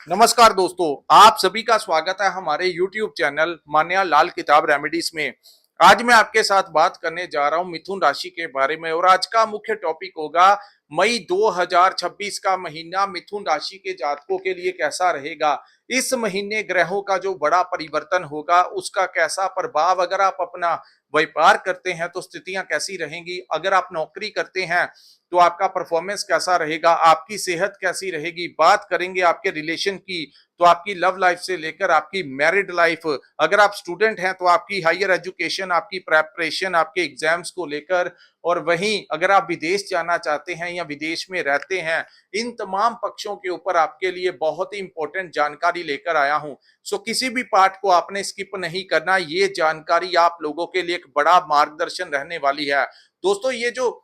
नमस्कार दोस्तों, आप सभी का स्वागत है हमारे YouTube चैनल मान्या लाल किताब रेमेडीज में। आज मैं आपके साथ बात करने जा रहा हूं मिथुन राशि के बारे में और आज का मुख्य टॉपिक होगा मई 2026 का महीना मिथुन राशि के जातकों के लिए कैसा रहेगा। इस महीने ग्रहों का जो बड़ा परिवर्तन होगा उसका कैसा प्रभाव, अगर आप अपना व्यापार करते हैं तो स्थितियां कैसी रहेंगी, अगर आप नौकरी करते हैं तो आपका परफॉर्मेंस कैसा रहेगा, आपकी सेहत कैसी रहेगी। बात करेंगे आपके रिलेशन की, तो आपकी लव लाइफ से लेकर आपकी मैरिड लाइफ, अगर आप स्टूडेंट हैं तो आपकी हायर एजुकेशन, आपकी प्रेपरेशन, आपके एग्जाम्स को लेकर, और वहीं अगर आप विदेश जाना चाहते हैं या विदेश में रहते हैं, इन तमाम पक्षों के ऊपर आपके लिए बहुत ही इंपॉर्टेंट जानकारी लेकर आया हूं। सो किसी भी पार्ट को आपने स्किप नहीं करना, ये जानकारी आप लोगों के लिए एक बड़ा मार्गदर्शन रहने वाली है। दोस्तों, ये जो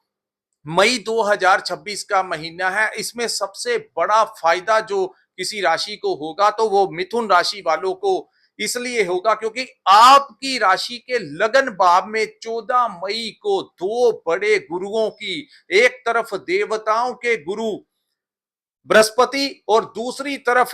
मई 2026 का महीना है, इसमें सबसे बड़ा फायदा जो किसी राशि को होगा तो वो मिथुन राशि वालों को इसलिए होगा क्योंकि आपकी राशि के लगन भाव में 14 मई को दो बड़े गुरुओं की, एक तरफ देवताओं के गुरु बृहस्पति और दूसरी तरफ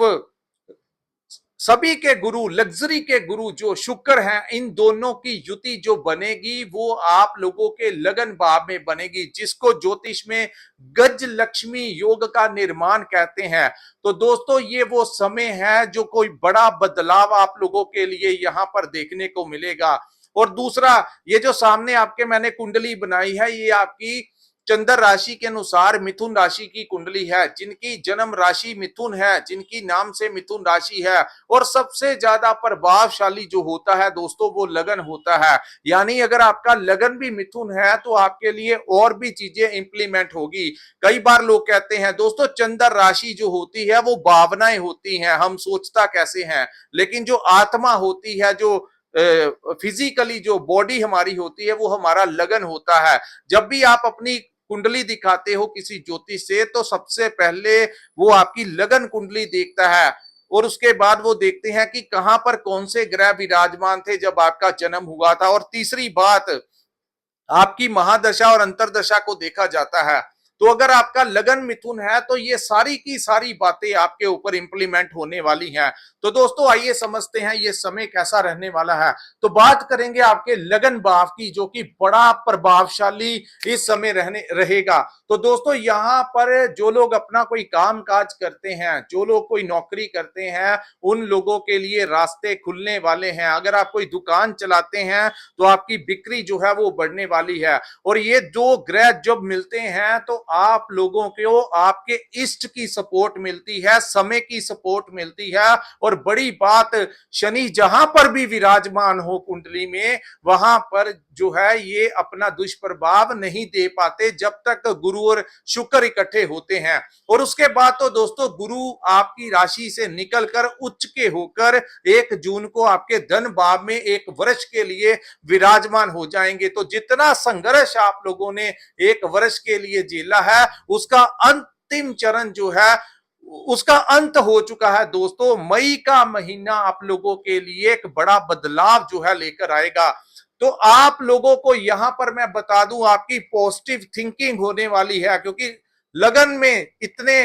सभी के गुरु, लग्जरी के गुरु जो शुक्र हैं, इन दोनों की युति जो बनेगी वो आप लोगों के लगन भाव में बनेगी, जिसको ज्योतिष में गज लक्ष्मी योग का निर्माण कहते हैं। तो दोस्तों, ये वो समय है जो कोई बड़ा बदलाव आप लोगों के लिए यहां पर देखने को मिलेगा। और दूसरा, ये जो सामने आपके मैंने कुंडली बनाई है, ये आपकी चंद्र राशि के अनुसार मिथुन राशि की कुंडली है। जिनकी जन्म राशि मिथुन है, जिनकी नाम से मिथुन राशि है, और सबसे ज्यादा प्रभावशाली जो होता है दोस्तों वो लगन होता है। यानी अगर आपका लगन भी मिथुन है तो आपके लिए और भी चीजें इंप्लीमेंट होगी। कई बार लोग कहते हैं दोस्तों, चंद्र राशि जो होती है वो भावनाएं होती हैं, हम सोचता कैसे हैं, लेकिन जो आत्मा होती है, जो फिजिकली जो बॉडी हमारी होती है, वो हमारा लगन होता है। जब भी आप अपनी कुंडली दिखाते हो किसी ज्योतिष से, तो सबसे पहले वो आपकी लगन कुंडली देखता है और उसके बाद वो देखते हैं कि कहां पर कौन से ग्रह विराजमान थे जब आपका जन्म हुआ था। और तीसरी बात, आपकी महादशा और अंतरदशा को देखा जाता है। तो अगर आपका लगन मिथुन है तो ये सारी की सारी बातें आपके ऊपर इंप्लीमेंट होने वाली हैं। तो दोस्तों, आइए समझते हैं ये समय कैसा रहने वाला है। तो बात करेंगे आपके लगन भाव की, जो कि बड़ा प्रभावशाली इस समय रहने रहेगा। तो दोस्तों, यहाँ पर जो लोग अपना कोई काम काज करते हैं, जो लोग कोई नौकरी करते हैं, उन लोगों के लिए रास्ते खुलने वाले हैं। अगर आप कोई दुकान चलाते हैं तो आपकी बिक्री जो है वो बढ़ने वाली है। और ये दो ग्रह जब मिलते हैं तो आप लोगों को आपके इष्ट की सपोर्ट मिलती है, समय की सपोर्ट मिलती है। और बड़ी बात, शनि जहां पर भी विराजमान हो कुंडली में, वहां पर जो है ये अपना दुष्प्रभाव नहीं दे पाते जब तक गुरु और शुक्र इकट्ठे होते हैं। और उसके बाद तो दोस्तों, गुरु आपकी राशि से निकलकर उच्च के होकर 1 जून को आपके धन भाव में 1 वर्ष के लिए विराजमान हो जाएंगे। तो जितना संघर्ष आप लोगों ने 1 वर्ष के लिए झेला है, उसका अंतिम चरण जो है उसका अंत हो चुका है। दोस्तों, मई का महीना आप लोगों के लिए एक बड़ा बदलाव जो है लेकर आएगा। तो आप लोगों को यहां पर मैं बता दूं, आपकी पॉजिटिव थिंकिंग होने वाली है, क्योंकि लगन में इतने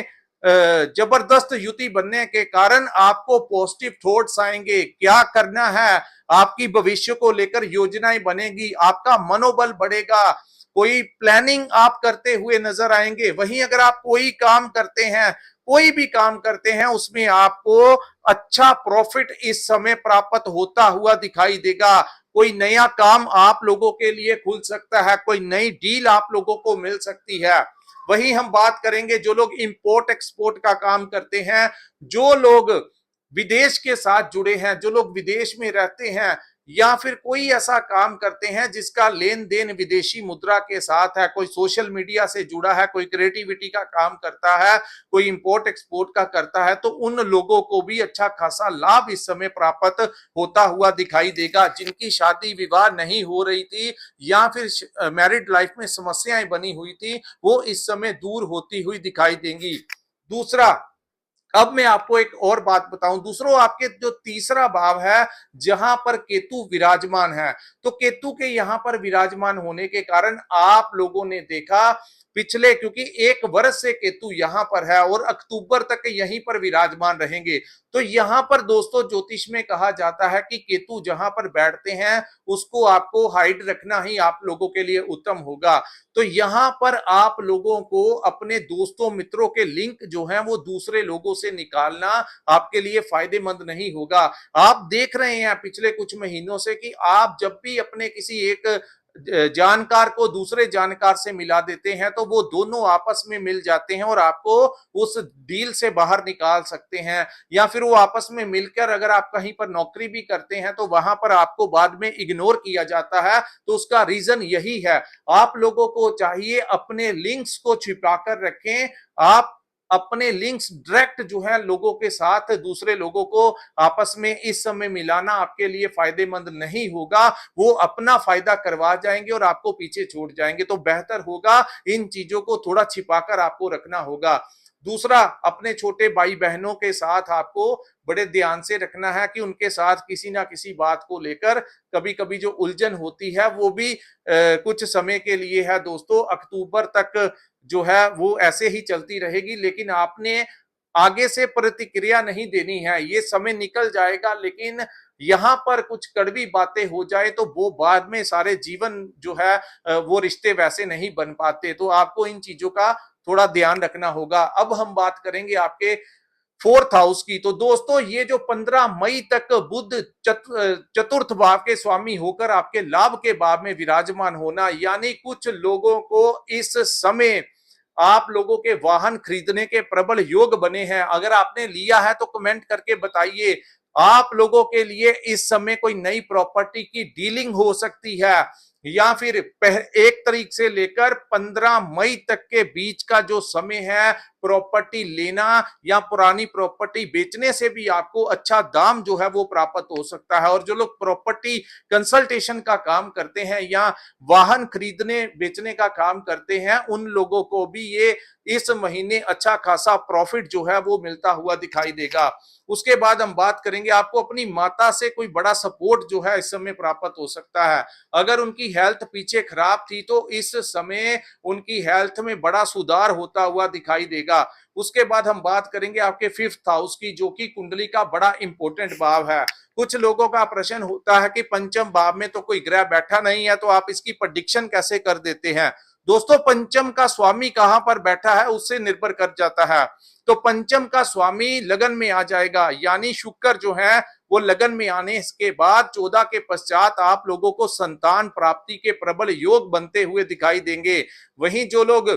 जबरदस्त युति बनने के कारण आपको पॉजिटिव थॉट्स आएंगे, क्या करना है, आपकी भविष्य को लेकर योजनाएं बनेगी, आपका मनोबल बढ़ेगा, कोई प्लानिंग आप करते हुए नजर आएंगे। वहीं अगर आप कोई काम करते हैं, कोई भी काम करते हैं, उसमें आपको अच्छा प्रॉफिट इस समय प्राप्त होता हुआ दिखाई देगा। कोई नया काम आप लोगों के लिए खुल सकता है, कोई नई डील आप लोगों को मिल सकती है। वहीं हम बात करेंगे जो लोग इंपोर्ट एक्सपोर्ट का काम करते हैं, जो लोग विदेश के साथ जुड़े हैं, जो लोग विदेश में रहते हैं, या फिर कोई ऐसा काम करते हैं जिसका लेन देन विदेशी मुद्रा के साथ है, कोई सोशल मीडिया से जुड़ा है, कोई क्रिएटिविटी का काम करता है, कोई इंपोर्ट एक्सपोर्ट का करता है, तो उन लोगों को भी अच्छा खासा लाभ इस समय प्राप्त होता हुआ दिखाई देगा। जिनकी शादी विवाह नहीं हो रही थी या फिर मैरिड लाइफ में समस्याएं बनी हुई थी, वो इस समय दूर होती हुई दिखाई देंगी। दूसरा, अब मैं आपको एक और बात बताऊं, दूसरों आपके जो तीसरा भाव है, जहां पर केतु विराजमान है, तो केतु के यहां पर विराजमान होने के कारण आप लोगों ने देखा पिछले, क्योंकि 1 वर्ष से केतु यहां पर है और अक्टूबर तक यहीं पर विराजमान रहेंगे। तो यहां पर दोस्तों ज्योतिष में कहा जाता है कि केतु जहां पर बैठते हैं उसको आपको हाइड रखना ही आप लोगों के लिए उत्तम होगा। तो यहां पर आप लोगों को अपने दोस्तों मित्रों के लिंक जो हैं वो दूसरे लोगों से निकालना आपके लिए फायदेमंद नहीं होगा। आप देख रहे हैं पिछले कुछ महीनों से कि आप जब भी अपने किसी एक जानकार को दूसरे जानकार से मिला देते हैं तो वो दोनों आपस में मिल जाते हैं और आपको उस डील से बाहर निकाल सकते हैं। या फिर वो आपस में मिलकर, अगर आप कहीं पर नौकरी भी करते हैं तो वहां पर आपको बाद में इग्नोर किया जाता है, तो उसका रीजन यही है। आप लोगों को चाहिए अपने लिंक्स को छिपा कर रखें। आप अपने लिंक्स डायरेक्ट जो है लोगों के साथ, दूसरे लोगों को आपस में इस समय मिलाना आपके लिए फायदेमंद नहीं होगा। वो अपना फायदा करवा जाएंगे और आपको पीछे छोड़ जाएंगे। तो बेहतर होगा इन चीजों को थोड़ा छिपाकर आपको रखना होगा। दूसरा, अपने छोटे भाई बहनों के साथ आपको बड़े ध्यान से रखना है कि उनके साथ किसी ना किसी बात को लेकर कभी कभी जो उलझन होती है वो भी कुछ समय के लिए है दोस्तों, अक्टूबर तक जो है वो ऐसे ही चलती रहेगी। लेकिन आपने आगे से प्रतिक्रिया नहीं देनी है, ये समय निकल जाएगा। लेकिन यहाँ पर कुछ कड़वी बातें हो जाए तो वो बाद में सारे जीवन जो है वो रिश्ते वैसे नहीं बन पाते। तो आपको इन चीजों का थोड़ा ध्यान रखना होगा। अब हम बात करेंगे आपके 4th हाउस की। तो दोस्तों ये जो 15 मई तक बुध चतुर्थ भाव के स्वामी होकर आपके लाभ के भाव में विराजमान होना, यानी कुछ लोगों को इस समय आप लोगों के वाहन खरीदने के प्रबल योग बने हैं। अगर आपने लिया है तो कमेंट करके बताइए। आप लोगों के लिए इस समय कोई नई प्रॉपर्टी की डीलिंग हो सकती है, या फिर 1 तारीख से लेकर 15 मई तक के बीच का जो समय है, प्रॉपर्टी लेना या पुरानी प्रॉपर्टी बेचने से भी आपको अच्छा दाम जो है वो प्राप्त हो सकता है। और जो लोग प्रॉपर्टी कंसल्टेशन का काम करते हैं या वाहन खरीदने बेचने का काम करते हैं, उन लोगों को भी ये इस महीने अच्छा खासा प्रॉफिट जो है वो मिलता हुआ दिखाई देगा। उसके बाद हम बात करेंगे, आपको अपनी माता से कोई बड़ा सपोर्ट जो है इस समय प्राप्त हो सकता है। अगर उनकी हेल्थ पीछे खराब थी तो इस समय उनकी हेल्थ में बड़ा सुधार होता हुआ दिखाई देगा। उसके बाद हम बात करेंगे आपके 5th हाउस की, जो कि कुंडली का बड़ा इंपॉर्टेंट भाव है। कुछ लोगों का प्रश्न होता है कि पंचम भाव में तो कोई ग्रह बैठा नहीं है, तो आप इसकी प्रेडिक्शन कैसे कर देते हैं। दोस्तों पंचम का स्वामी कहां पर बैठा है उससे निर्भर कर जाता है। तो पंचम का स्वामी लगन में आ जाएगा, यानी शुक्र जो है वो लगन में आने के बाद 14 के पश्चात आप लोगों को संतान प्राप्ति के प्रबल योग बनते हुए दिखाई देंगे। वहीं जो लोग,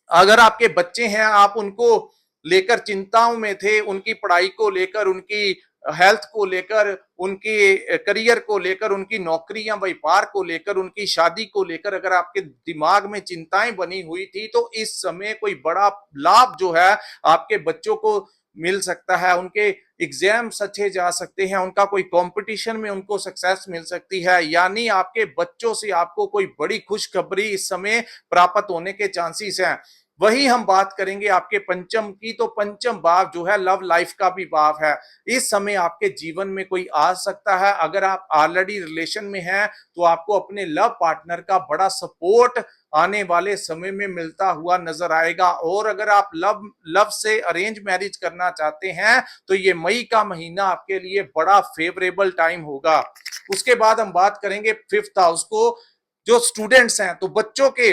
अगर आपके बच्चे हैं, आप उनको लेकर चिंताओं में थे, उनकी पढ़ाई को लेकर, उनकी हेल्थ को लेकर, उनके करियर को लेकर, उनकी नौकरी या व्यापार को लेकर, उनकी शादी को लेकर अगर आपके दिमाग में चिंताएं बनी हुई थी, तो इस समय कोई बड़ा लाभ जो है आपके बच्चों को मिल सकता है। उनके एग्जाम सचे जा सकते हैं, उनका कोई कंपटीशन में उनको सक्सेस मिल सकती है, यानी आपके बच्चों से आपको कोई बड़ी खुशखबरी इस समय प्राप्त होने के चांसेस हैं। वही हम बात करेंगे आपके पंचम की। तो पंचम भाव जो है लव लाइफ का भी भाव है। इस समय आपके जीवन में कोई आ सकता है। अगर आप ऑलरेडी रिलेशन में हैं तो आपको अपने लव पार्टनर का बड़ा सपोर्ट आने वाले समय में मिलता हुआ नजर आएगा। और अगर आप लव से अरेंज मैरिज करना चाहते हैं तो ये मई का महीना आपके लिए बड़ा फेवरेबल टाइम होगा। उसके बाद हम बात करेंगे 5th हाउस को, जो स्टूडेंट्स हैं, तो बच्चों के,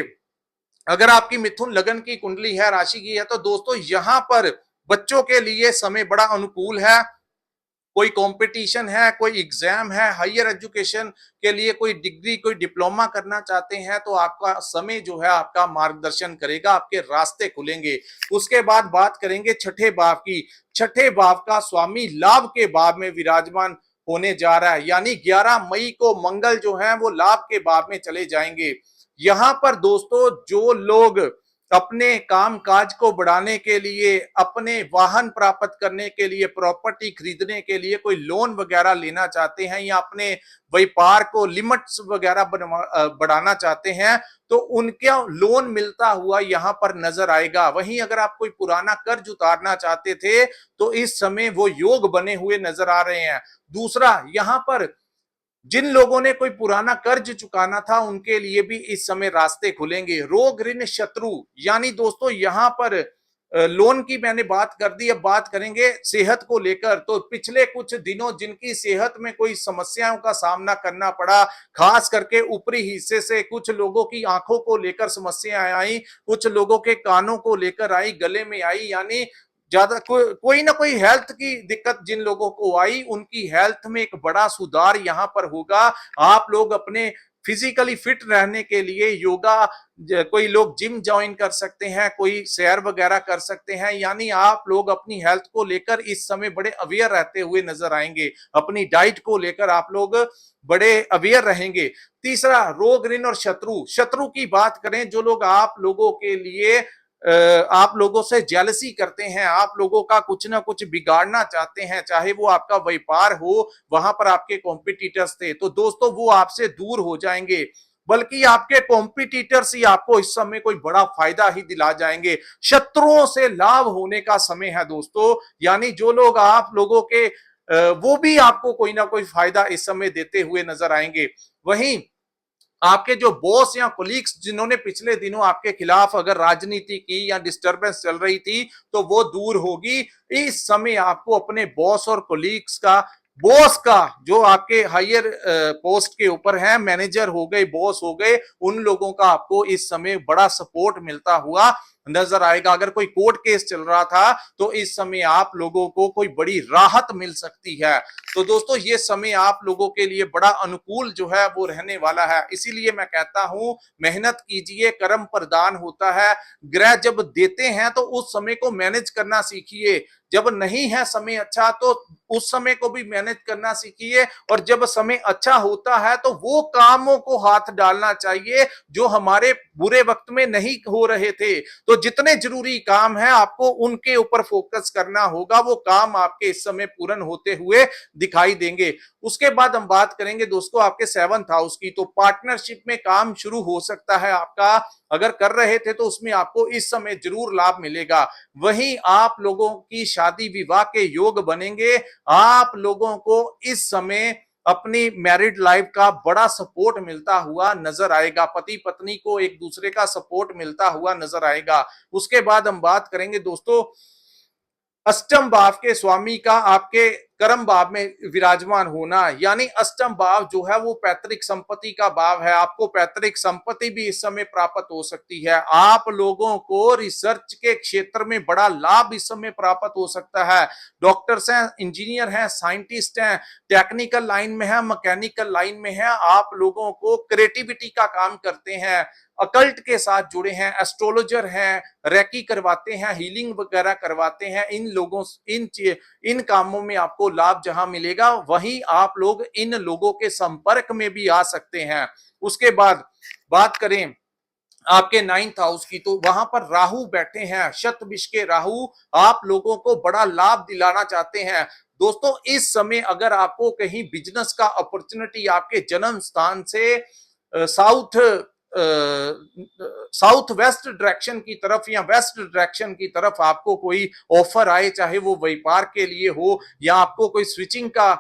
अगर आपकी मिथुन लगन की कुंडली है, राशि की है, तो दोस्तों यहां पर बच्चों के लिए समय बड़ा अनुकूल है। कोई कंपटीशन है, कोई एग्जाम है, हायर एजुकेशन के लिए कोई डिग्री, कोई डिप्लोमा करना चाहते हैं, तो आपका समय जो है आपका मार्गदर्शन करेगा, आपके रास्ते खुलेंगे। उसके बाद बात करेंगे 6ठे भाव की। 6ठे भाव का स्वामी लाभ के भाव में विराजमान होने जा रहा है, यानी 11 मई को मंगल जो है वो लाभ के भाव में चले जाएंगे। यहां पर दोस्तों जो लोग अपने काम काज को बढ़ाने के लिए, अपने वाहन प्राप्त करने के लिए, प्रॉपर्टी खरीदने के लिए कोई लोन वगैरह लेना चाहते हैं, या अपने व्यापार को लिमिट्स वगैरह बढ़ाना चाहते हैं, तो उनका लोन मिलता हुआ यहां पर नजर आएगा। वहीं अगर आप कोई पुराना कर्ज उतारना चाहते थे तो इस समय वो योग बने हुए नजर आ रहे हैं। दूसरा, यहां पर जिन लोगों ने कोई पुराना कर्ज चुकाना था उनके लिए भी इस समय रास्ते खुलेंगे। रोग ऋण शत्रु, यानी दोस्तों यहां पर लोन की मैंने बात कर दी, अब बात करेंगे सेहत को लेकर। तो पिछले कुछ दिनों जिनकी सेहत में कोई समस्याओं का सामना करना पड़ा, खास करके ऊपरी हिस्से से कुछ लोगों की आंखों को लेकर समस्याएं आई, कुछ लोगों के कानों को लेकर आई, गले में आई, यानी ज्यादा कोई ना कोई हेल्थ की दिक्कत जिन लोगों को आई, उनकी हेल्थ में एक बड़ा सुधार यहां पर होगा। आप लोग अपने फिजिकली फिट रहने के लिए योगा, कोई लोग जिम ज्वाइन कर सकते हैं, कोई सैर वगैरह कर सकते हैं, यानी आप लोग अपनी हेल्थ को लेकर इस समय बड़े अवेयर रहते हुए नजर आएंगे। अपनी डाइट को लेकर आप लोग बड़े अवेयर रहेंगे। तीसरा, रोग ऋण और शत्रु। शत्रु की बात करें, जो लोग आप लोगों के लिए आप लोगों से जेलसी करते हैं, आप लोगों का कुछ ना कुछ बिगाड़ना चाहते हैं, चाहे वो आपका व्यापार हो, वहां पर आपके कॉम्पिटिटर्स थे, तो दोस्तों वो आपसे दूर हो जाएंगे। बल्कि आपके कॉम्पिटिटर्स ही आपको इस समय कोई बड़ा फायदा ही दिला जाएंगे। शत्रुओं से लाभ होने का समय है दोस्तों, यानी जो लोग आप लोगों के वो भी आपको कोई ना कोई फायदा इस समय देते हुए नजर आएंगे। वहीं आपके जो बॉस या कोलीग्स जिन्होंने पिछले दिनों आपके खिलाफ अगर राजनीति की या डिस्टरबेंस चल रही थी, तो वो दूर होगी। इस समय आपको अपने बॉस और कोलीग्स का, बॉस का जो आपके हायर पोस्ट के ऊपर है, मैनेजर हो गए, बॉस हो गए, उन लोगों का आपको इस समय बड़ा सपोर्ट मिलता हुआ नजर आएगा। अगर कोई कोर्ट केस चल रहा था तो इस समय आप लोगों को कोई बड़ी राहत मिल सकती है। तो दोस्तों ये समय आप लोगों के लिए बड़ा अनुकूल जो है वो रहने वाला है। इसीलिए मैं कहता हूं, मेहनत कीजिए, कर्म प्रदान होता है। ग्रह जब देते हैं तो उस समय को मैनेज करना सीखिए, जब नहीं है समय अच्छा तो उस समय को भी मैनेज करना सीखिए, और जब समय अच्छा होता है तो वो कामों को हाथ डालना चाहिए जो हमारे बुरे वक्त में नहीं हो रहे थे। तो जितने जरूरी काम है आपको उनके ऊपर फोकस करना होगा, वो काम आपके इस समय पूर्ण होते हुए दिखाई देंगे। उसके बाद हम बात करेंगे दोस्तों आपके 7th हाउस की। तो पार्टनरशिप में काम शुरू हो सकता है आपका, अगर कर रहे थे तो उसमें आपको इस समय जरूर लाभ मिलेगा। वहीं आप लोगों की शादी विवाह के योग बनेंगे। आप लोगों को इस समय अपनी मैरिड लाइफ का बड़ा सपोर्ट मिलता हुआ नजर आएगा, पति पत्नी को एक दूसरे का सपोर्ट मिलता हुआ नजर आएगा। उसके बाद हम बात करेंगे दोस्तों अष्टम भाव के स्वामी का आपके कर्म भाव में विराजमान होना, यानी अष्टम भाव जो है वो पैतृक संपत्ति का भाव है। आपको पैतृक संपत्ति भी इस समय प्राप्त हो सकती है। आप लोगों को रिसर्च के क्षेत्र में बड़ा लाभ इस समय प्राप्त हो सकता है। डॉक्टर्स हैं, इंजीनियर हैं, साइंटिस्ट हैं, टेक्निकल लाइन में है, मैकेनिकल लाइन में है, आप लोगों को क्रिएटिविटी का काम करते हैं, अकल्ट के साथ जुड़े हैं, एस्ट्रोलॉजर हैं, रेकी करवाते हैं, हीलिंग वगैरह करवाते हैं, इन लोगों इन कामों में आपको लाभ जहां मिलेगा, वहीं आप लोग इन लोगों के संपर्क में भी आ सकते हैं। उसके बाद बात करें आपके 9th हाउस की, तो वहां पर राहु बैठे हैं, शतभिष के राहु आप लोगों को बड़ा लाभ दिलाना चाहते हैं। दोस्तों इस समय अगर आपको कहीं बिजनेस का अपॉर्चुनिटी आपके जन्म स्थान से साउथ साउथ वेस्ट डायरेक्शन की तरफ या वेस्ट डायरेक्शन की तरफ आपको कोई ऑफर आए, चाहे वो व्यापार के लिए हो या आपको कोई स्विचिंग का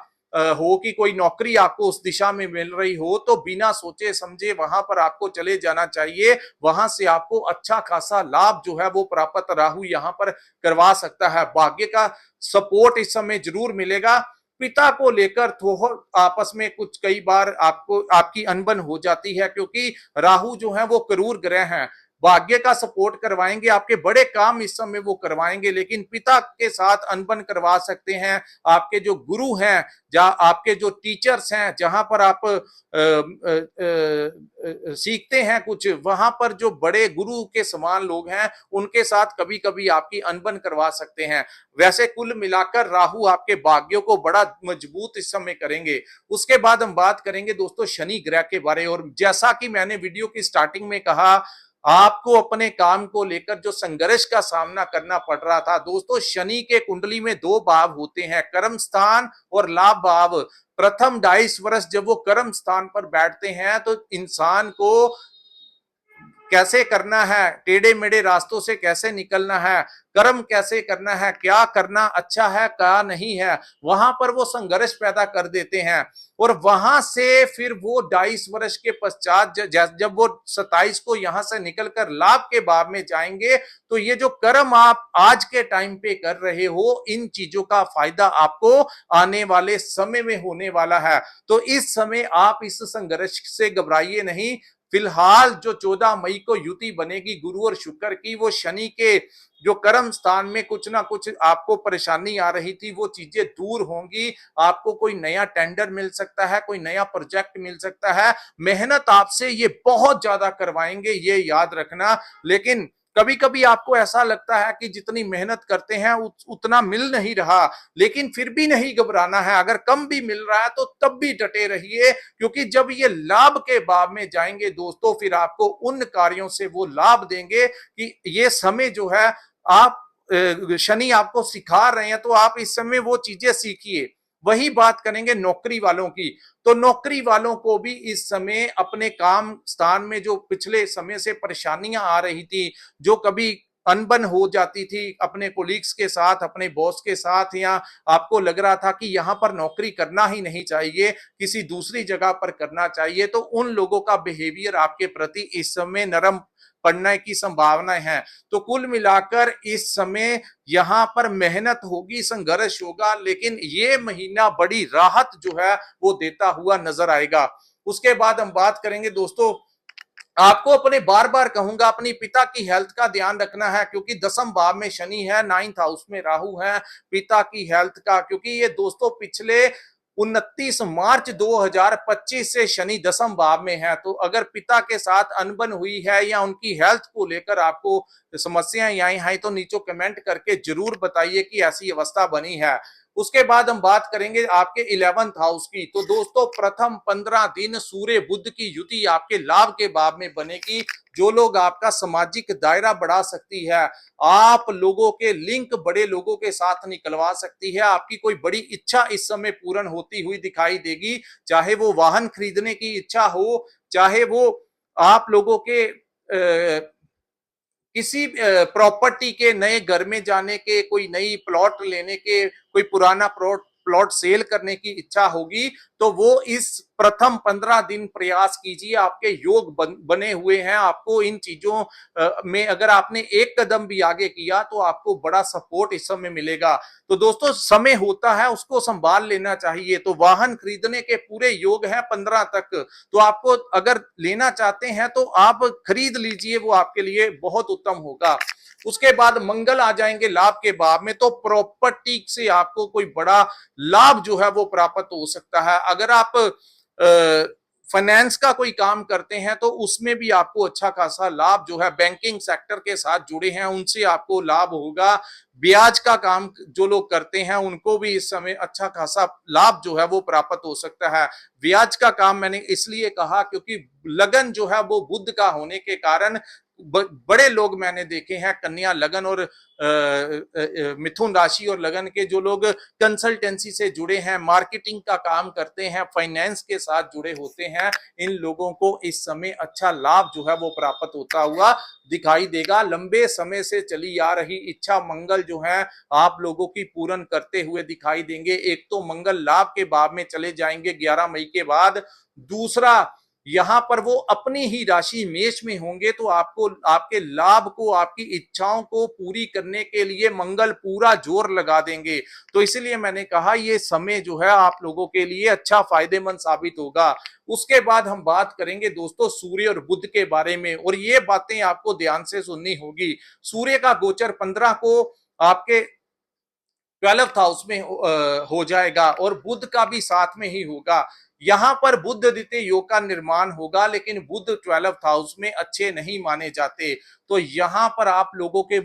हो कि कोई नौकरी आपको उस दिशा में मिल रही हो, तो बिना सोचे समझे वहां पर आपको चले जाना चाहिए। वहां से आपको अच्छा खासा लाभ जो है वो प्राप्त राहु यहां पर करवा सकता है। भाग्य का सपोर्ट इस समय जरूर मिलेगा। पिता को लेकर थोड़ा आपस में कुछ कई बार आपको आपकी अनबन हो जाती है, क्योंकि राहु जो है वो क्रूर ग्रह हैं। भाग्य का सपोर्ट करवाएंगे, आपके बड़े काम इस समय वो करवाएंगे, लेकिन पिता के साथ अनबन करवा सकते हैं। आपके जो गुरु हैं, जहाँ आपके जो टीचर्स हैं, जहां पर आप सीखते हैं कुछ, वहां पर जो बड़े गुरु के समान लोग हैं उनके साथ कभी कभी आपकी अनबन करवा सकते हैं। वैसे कुल मिलाकर राहु आपके भाग्यों को बड़ा मजबूत इस समय करेंगे। उसके बाद हम बात करेंगे दोस्तों शनि ग्रह के बारे, और जैसा कि मैंने वीडियो की स्टार्टिंग में कहा, आपको अपने काम को लेकर जो संघर्ष का सामना करना पड़ रहा था दोस्तों, शनि के कुंडली में दो भाव होते हैं, कर्म स्थान और लाभ भाव। प्रथम 22 वर्ष जब वो कर्म स्थान पर बैठते हैं तो इंसान को कैसे करना है, टेढ़े मेढ़े रास्तों से कैसे निकलना है, कर्म कैसे करना है, क्या करना अच्छा है क्या नहीं है, वहां पर वो संघर्ष पैदा कर देते हैं। और वहां से फिर वो 22 वर्ष के पश्चात जब वो 27 को यहां से निकलकर लाभ के भाव में जाएंगे, तो ये जो कर्म आप आज के टाइम पे कर रहे हो, इन चीजों का फायदा आपको आने वाले समय में होने वाला है। तो इस समय आप इस संघर्ष से घबराइए नहीं। फिलहाल जो 14 मई को युति बनेगी गुरु और शुक्र की, वो शनि के जो कर्म स्थान में कुछ ना कुछ आपको परेशानी आ रही थी, वो चीजें दूर होंगी। आपको कोई नया टेंडर मिल सकता है, कोई नया प्रोजेक्ट मिल सकता है। मेहनत आपसे ये बहुत ज्यादा करवाएंगे, ये याद रखना। लेकिन कभी कभी आपको ऐसा लगता है कि जितनी मेहनत करते हैं उतना मिल नहीं रहा, लेकिन फिर भी नहीं घबराना है। अगर कम भी मिल रहा है तो तब भी डटे रहिए, क्योंकि जब ये लाभ के भाव में जाएंगे दोस्तों, फिर आपको उन कार्यों से वो लाभ देंगे कि ये समय जो है आप शनि आपको सिखा रहे हैं, तो आप इस समय वो चीजें सीखिए। वही बात करेंगे नौकरी वालों की। तो नौकरी वालों को भी इस समय अपने काम स्थान में जो पिछले समय से परेशानियां आ रही थी, जो कभी अनबन हो जाती थी अपने कोलीग्स के साथ, अपने बॉस के साथ, या आपको लग रहा था कि यहां पर नौकरी करना ही नहीं चाहिए, किसी दूसरी जगह पर करना चाहिए, तो उन लोगों का बिहेवियर आपके प्रति इस समय नरम पड़ने की संभावनाएं हैं। तो कुल मिलाकर इस समय यहां पर मेहनत होगी, संघर्ष होगा, लेकिन ये महीना बड़ी राहत जो है वो देता हुआ नजर आएगा। उसके बाद हम बात करेंगे दोस्तों, आपको अपने बार बार कहूंगा अपनी पिता की हेल्थ का ध्यान रखना है, क्योंकि 10वें भाव में शनि है, 9th हाउस में राहु है। पिता की हेल्थ का, क्योंकि ये दोस्तों पिछले 29 मार्च 2025 से शनि 10वें भाव में है। तो अगर पिता के साथ अनबन हुई है या उनकी हेल्थ को लेकर आपको समस्याएं आई हैं, तो नीचे कमेंट करके जरूर बताइए कि ऐसी अवस्था बनी है। उसके बाद हम बात करेंगे आपके 11th हाउस की। तो दोस्तों प्रथम 15 दिन सूर्य बुध की युति आपके लाभ के भाव में बनेगी, जो लोग आपका सामाजिक दायरा बढ़ा सकती है, आप लोगों के लिंक बड़े लोगों के साथ निकलवा सकती है। आपकी कोई बड़ी इच्छा इस समय पूर्ण होती हुई दिखाई देगी, चाहे वो वाहन खरीदने की इच्छा हो, चाहे वो आप लोगों के किसी प्रॉपर्टी के नए घर में जाने के, कोई नई प्लॉट लेने के, कोई पुराना प्लॉट प्लॉट सेल करने की इच्छा होगी, तो वो इस प्रथम 15 दिन प्रयास कीजिए। आपके योग बने हुए हैं। आपको इन चीजों में अगर आपने एक कदम भी आगे किया तो आपको बड़ा सपोर्ट इस समय मिलेगा। तो दोस्तों समय होता है, उसको संभाल लेना चाहिए। तो वाहन खरीदने के पूरे योग हैं 15 तक, तो आपको अगर लेना चाहते हैं तो आप खरीद लीजिए, वो आपके लिए बहुत उत्तम होगा। उसके बाद मंगल आ जाएंगे लाभ के भाव में, तो प्रॉपर्टी से आपको कोई बड़ा लाभ जो है वो प्राप्त हो सकता है। अगर आप फाइनेंस का कोई काम करते हैं तो उसमें भी आपको अच्छा खासा लाभ जो है, बैंकिंग सेक्टर के साथ जुड़े हैं उनसे आपको लाभ होगा। ब्याज का काम जो लोग करते हैं उनको भी इस समय अच्छा खासा लाभ जो है वो प्राप्त हो सकता है। ब्याज का काम मैंने इसलिए कहा क्योंकि लगन जो है वो बुध का होने के कारण बड़े लोग मैंने देखे हैं, कन्या लगन और मिथुन राशि और लगन के जो लोग कंसल्टेंसी से जुड़े हैं, मार्केटिंग का काम करते हैं, फाइनेंस के साथ जुड़े होते हैं, इन लोगों को इस समय अच्छा लाभ जो है वो प्राप्त होता हुआ दिखाई देगा। लंबे समय से चली आ रही इच्छा मंगल जो है आप लोगों की पूर्ण करते हुए दिखाई देंगे। एक तो मंगल लाभ के भाव में चले जाएंगे 11 मई के बाद, दूसरा यहां पर वो अपनी ही राशि मेष में होंगे, तो आपको आपके लाभ को, आपकी इच्छाओं को पूरी करने के लिए मंगल पूरा जोर लगा देंगे। तो इसलिए मैंने कहा ये समय जो है आप लोगों के लिए अच्छा फायदेमंद साबित होगा। उसके बाद हम बात करेंगे दोस्तों सूर्य और बुध के बारे में, और ये बातें आपको ध्यान से सुननी होगी। सूर्य का गोचर 15 को आपके 12th हाउस में हो जाएगा, और बुध का भी साथ में ही होगा। यहां पर बुध द्वितीय योग का निर्माण होगा, लेकिन बुध 12th हाउस में अच्छे नहीं माने जाते। तो यहां पर आप लोगों के